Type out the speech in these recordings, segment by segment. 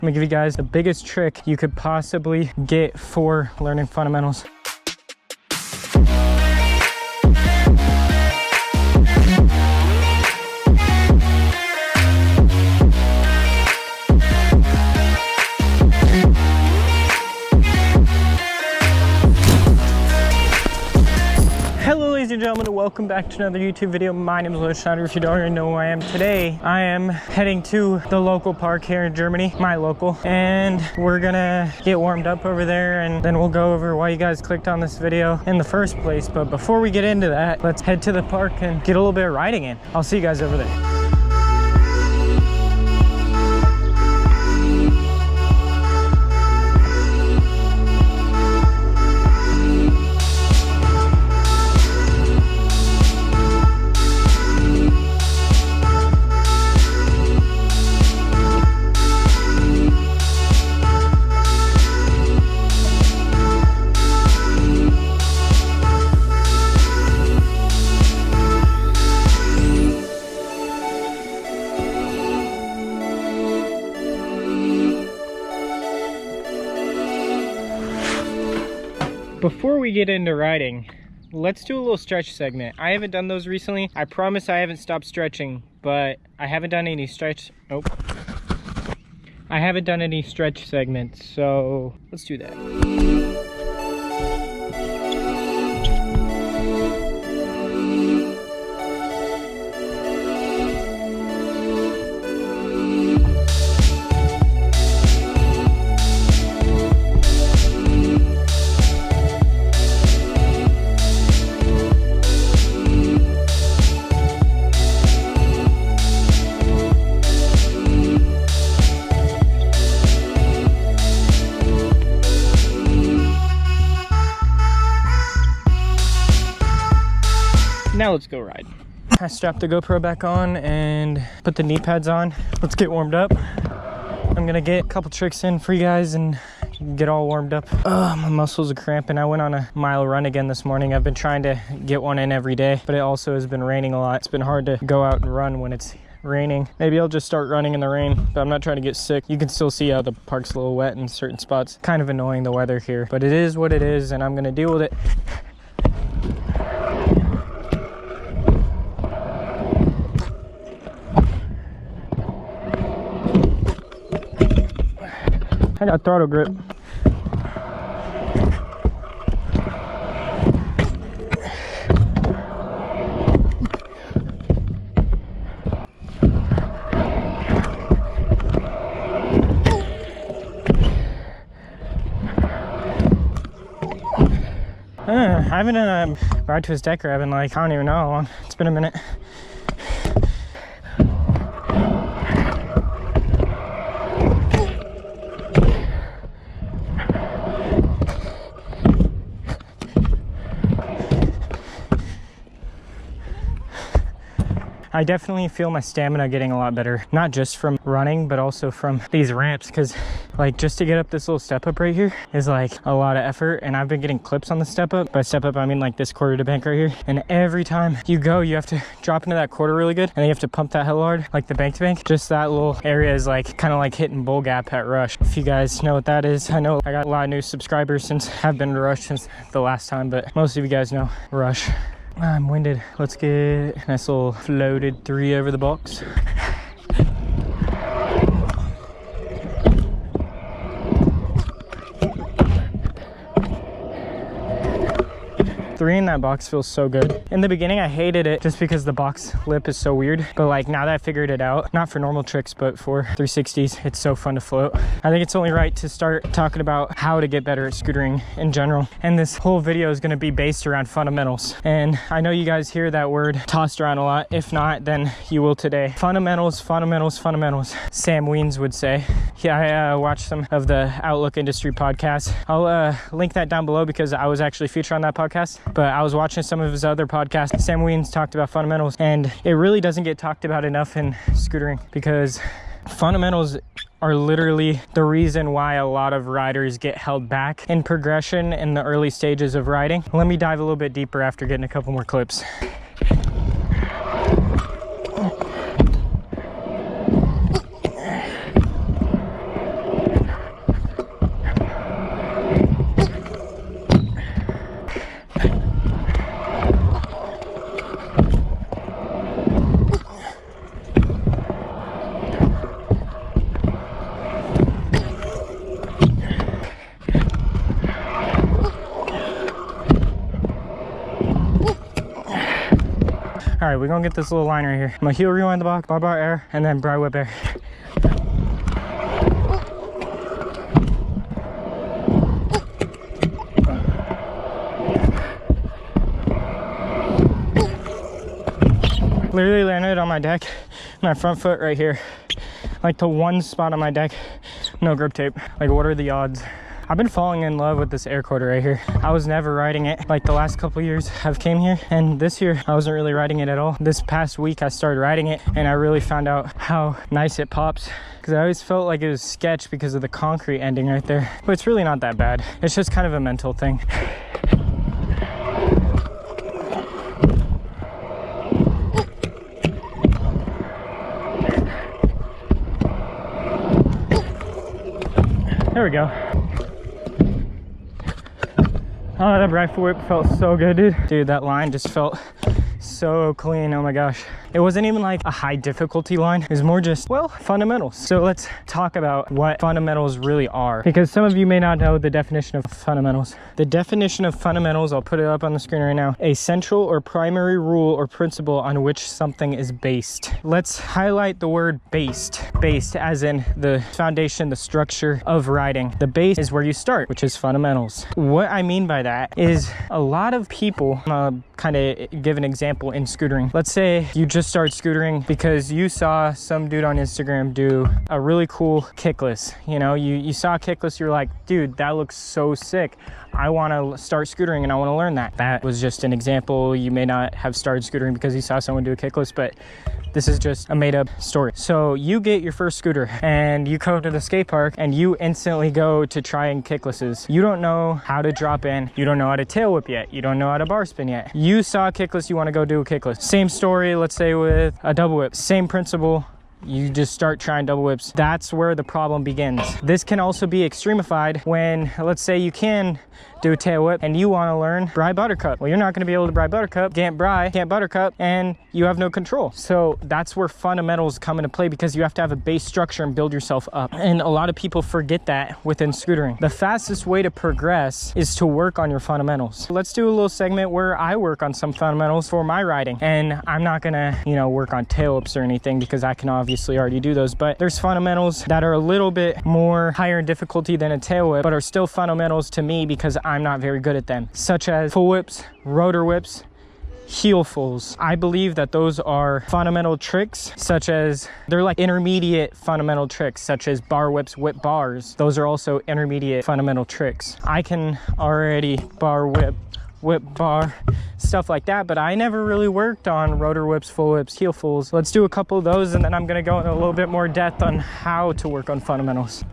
I'm gonna give you guys the biggest trick you could possibly get for learning fundamentals. Hello ladies and gentlemen, welcome back to another YouTube video. My name is Logan Schnider. If you don't already know who I am, today I am heading to the local park here in Germany, my local, and we're gonna get warmed up over there, and then we'll go over why you guys clicked on this video in the first place. But before we get into that, let's head to the park and get a little bit of riding in. I'll see you guys over there. Before we get into riding, let's do a little stretch segment. I haven't done those recently. I promise I haven't stopped stretching, but I haven't done any stretch. Nope. I haven't done any stretch segments, so let's do that. Now let's go ride. I strapped the GoPro back on and put the knee pads on. Let's get warmed up. I'm gonna get a couple tricks in for you guys and get all warmed up. Oh, my muscles are cramping. I went on a mile run again this morning. I've been trying to get one in every day, but it also has been raining a lot. It's been hard to go out and run when it's raining. Maybe I'll just start running in the rain, but I'm not trying to get sick. You can still see how the park's a little wet in certain spots. Kind of annoying, the weather here, but it is what it is, and I'm gonna deal with it. I got throttle grip. I haven't done a ride to his deck grab in like, I don't even know how long. It's been a minute. I definitely feel my stamina getting a lot better, not just from running, but also from these ramps, because like just to get up this little step up right here is like a lot of effort, and I've been getting clips on the step up. By step up, I mean like this quarter to bank right here, and every time you go, you have to drop into that quarter really good, and then you have to pump that hell hard, like the bank to bank. Just that little area is like kind of like hitting bull gap at Rush. If you guys know what that is, I know I got a lot of new subscribers since I've been to Rush since the last time, but most of you guys know Rush. I'm winded. Let's get a nice little floated 3 over the box. 3 in that box feels so good. In the beginning, I hated it just because the box lip is so weird. But like now that I figured it out, not for normal tricks, but for 360s, it's so fun to float. I think it's only right to start talking about how to get better at scootering in general. And this whole video is gonna be based around fundamentals. And I know you guys hear that word tossed around a lot. If not, then you will today. Fundamentals, fundamentals, fundamentals. Sam Weens would say. Yeah, I watched some of the Outlook Industry podcasts. I'll link that down below because I was actually featured on that podcast. But I was watching some of his other podcasts. Sam Weens talked about fundamentals, and it really doesn't get talked about enough in scootering because fundamentals are literally the reason why a lot of riders get held back in progression in the early stages of riding. Let me dive a little bit deeper after getting a couple more clips. All right, we're gonna get this little line right here. I'm gonna heel rewind the box, bar bar air, and then bri whip air. Literally landed on my deck, my front foot right here, like the one spot on my deck, no grip tape. Like, what are the odds? I've been falling in love with this air quarter right here. I was never riding it like the last couple years I've came here, and this year I wasn't really riding it at all. This past week I started riding it and I really found out how nice it pops, because I always felt like it was sketch because of the concrete ending right there, but it's really not that bad. It's just kind of a mental thing. There we go. Oh, that rifle whip felt so good, dude. Dude, that line just felt so clean. Oh my gosh. It wasn't even like a high difficulty line. It was more just, well, fundamentals. So let's talk about what fundamentals really are, because some of you may not know the definition of fundamentals. The definition of fundamentals, I'll put it up on the screen right now: a central or primary rule or principle on which something is based. Let's highlight the word based. Based as in the foundation, the structure of riding. The base is where you start, which is fundamentals. What I mean by that is a lot of people, kind of give an example in scootering. Let's say you just started scootering because you saw some dude on Instagram do a really cool kickless. You know, you saw a kickless, you're like, dude, that looks so sick. I want to start scootering and I want to learn that. That was just an example. You may not have started scootering because you saw someone do a kickless, but this is just a made up story. So you get your first scooter and you go to the skate park and you instantly go to trying kicklesses. You don't know how to drop in. You don't know how to tail whip yet. You don't know how to bar spin yet. You saw a kickless, you want to go do a kickless. Same story, let's say with a double whip. Same principle. You just start trying double whips. That's where the problem begins. This can also be extremified when, let's say you can do a tail whip and you want to learn bri buttercup. Well, you're not going to be able to bri buttercup, can't buttercup, and you have no control. So that's where fundamentals come into play, because you have to have a base structure and build yourself up. And a lot of people forget that within scootering. The fastest way to progress is to work on your fundamentals. Let's do a little segment where I work on some fundamentals for my riding. And I'm not gonna, work on tail whips or anything, because I can obviously already do those, but there's fundamentals that are a little bit more higher in difficulty than a tail whip, but are still fundamentals to me because I'm not very good at them, such as full whips, rotor whips, heel fulls. I believe that those are fundamental tricks, such as they're like intermediate fundamental tricks, such as bar whips, whip bars. Those are also intermediate fundamental tricks. I can already bar whip, whip bar, stuff like that, but I never really worked on rotor whips, full whips, heel fulls. Let's do a couple of those and then I'm gonna go into a little bit more depth on how to work on fundamentals.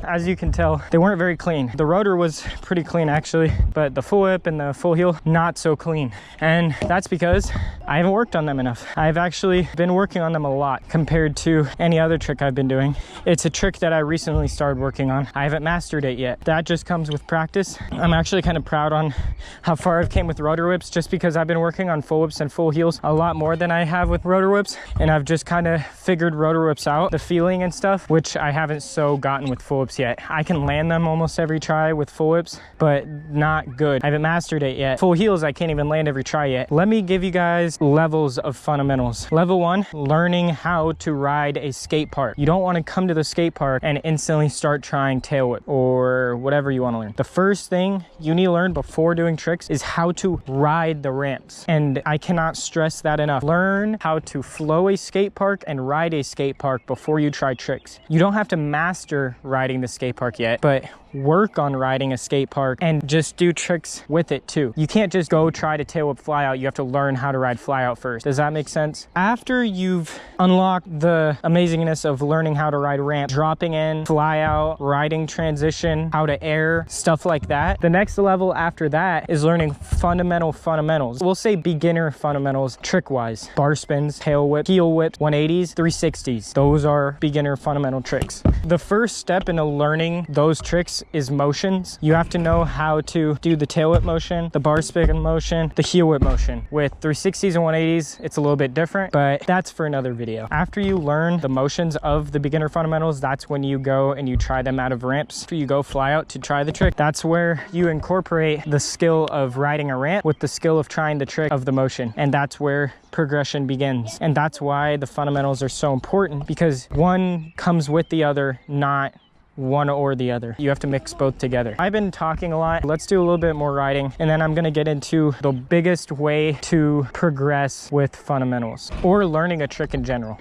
As you can tell, they weren't very clean. The rotor was pretty clean actually, but the full whip and the full heel, not so clean. And that's because I haven't worked on them enough. I've actually been working on them a lot compared to any other trick I've been doing. It's a trick that I recently started working on. I haven't mastered it yet. That just comes with practice. I'm actually kind of proud on how far I've came with rotor whips, just because I've been working on full whips and full heels a lot more than I have with rotor whips. And I've just kind of figured rotor whips out, the feeling and stuff, which I haven't so gotten with full whips yet. I can land them almost every try with full whips, but not good. I haven't mastered it yet. Full heels, I can't even land every try yet. Let me give you guys levels of fundamentals. Level 1, learning how to ride a skate park. You don't want to come to the skate park and instantly start trying tail whip or whatever you want to learn. The first thing you need to learn before doing tricks is how to ride the ramps. And I cannot stress that enough. Learn how to flow a skate park and ride a skate park before you try tricks. You don't have to master riding the skate park yet, but work on riding a skate park and just do tricks with it too. You can't just go try to tail whip fly out. You have to learn how to ride fly out first. Does that make sense? After you've unlocked the amazingness of learning how to ride ramp, dropping in, fly out, riding transition, how to air, stuff like that, the next level after that is learning fundamental fundamentals. We'll say beginner fundamentals trick wise. Bar spins, tail whip, heel whip, 180s, 360s. Those are beginner fundamental tricks. The first step into learning those tricks tricks is motions. You have to know how to do the tail whip motion, the bar spin motion, the heel whip motion. With 360s and 180s, it's a little bit different, but that's for another video. After you learn the motions of the beginner fundamentals, that's when you go and you try them out of ramps. After you go fly out to try the trick, that's where you incorporate the skill of riding a ramp with the skill of trying the trick of the motion. And that's where progression begins. And that's why the fundamentals are so important, because one comes with the other, not one or the other. You have to mix both together. I've been talking a lot. Let's do a little bit more riding, and then I'm gonna get into the biggest way to progress with fundamentals or learning a trick in general.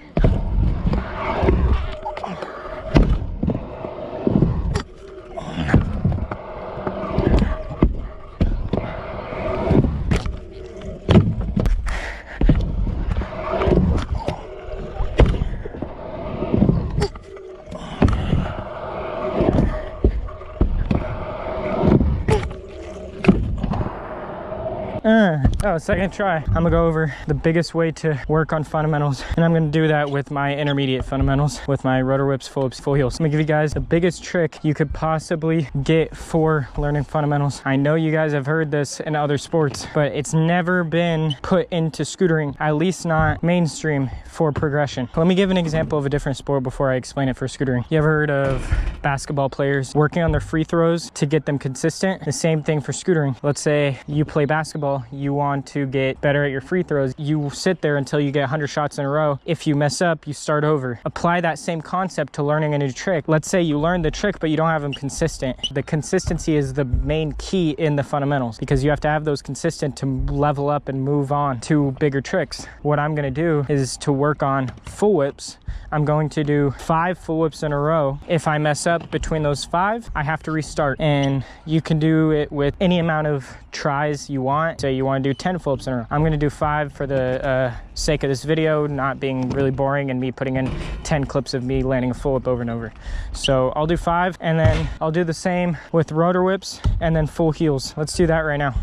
Oh, second try. I'm gonna go over the biggest way to work on fundamentals, and I'm gonna do that with my intermediate fundamentals, with my rotor whips, full whips, full heels. I'm gonna give you guys the biggest trick you could possibly get for learning fundamentals. I know you guys have heard this in other sports, but it's never been put into scootering, at least not mainstream for progression. Let me give an example of a different sport before I explain it for scootering. You ever heard of basketball players working on their free throws to get them consistent? The same thing for scootering. Let's say you play basketball, you want to get better at your free throws. You sit there until you get 100 shots in a row. If you mess up, you start over. Apply that same concept to learning a new trick. Let's say you learn the trick, but you don't have them consistent. The consistency is the main key in the fundamentals, because you have to have those consistent to level up and move on to bigger tricks. What I'm gonna do is to work on full whips. I'm going to do 5 full whips in a row. If I mess up between those 5, I have to restart. And you can do it with any amount of tries you want. Say you want to do 10 full whips in a row. I'm going to do 5 for the sake of this video, not being really boring and me putting in 10 clips of me landing a full whip over and over. So I'll do 5, and then I'll do the same with rotor whips and then full heels. Let's do that right now.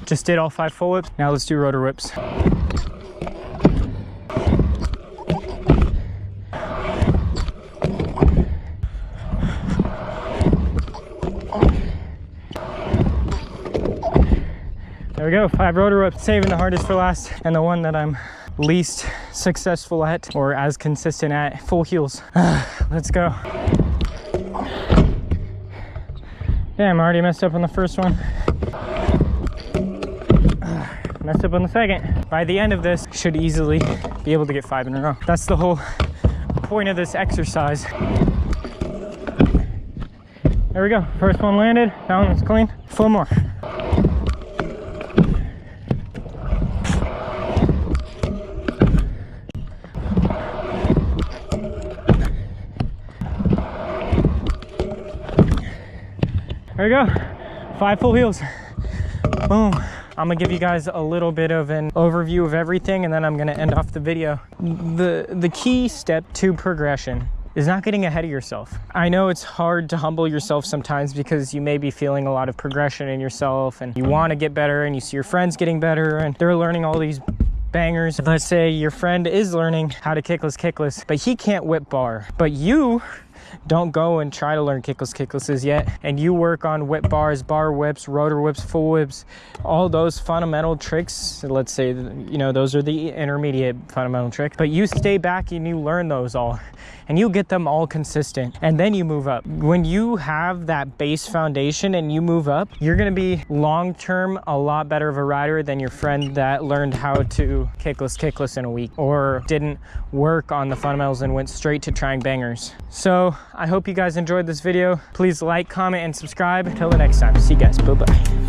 Just did all 5 full whips. Now let's do rotor whips. There we go, 5 rotor whips. Saving the hardest for last, and the one that I'm least successful at, or as consistent at, full heels. Let's go. Damn, I already messed up on the first one. Messed up on the second. By the end of this, should easily be able to get 5 in a row. That's the whole point of this exercise. There we go. First one landed. That one was clean. 4 more. There we go. 5 full heels. Boom. I'm gonna give you guys a little bit of an overview of everything, and then I'm gonna end off the video. The key step to progression is not getting ahead of yourself. I know it's hard to humble yourself sometimes, because you may be feeling a lot of progression in yourself and you want to get better, and you see your friends getting better and they're learning all these bangers. Let's say your friend is learning how to kickless, but he can't whip bar, but you don't go and try to learn kicklesses yet, and you work on whip bars, bar whips, rotor whips, full whips, all those fundamental tricks. Let's say, you know, those are the intermediate fundamental tricks, but you stay back and you learn those all, and you get them all consistent, and then you move up. When you have that base foundation and you move up, you're gonna be long-term a lot better of a rider than your friend that learned how to kickless in a week, or didn't work on the fundamentals and went straight to trying bangers. So I hope you guys enjoyed this video. Please like, comment, and subscribe. Until the next time, see you guys. Bye-bye.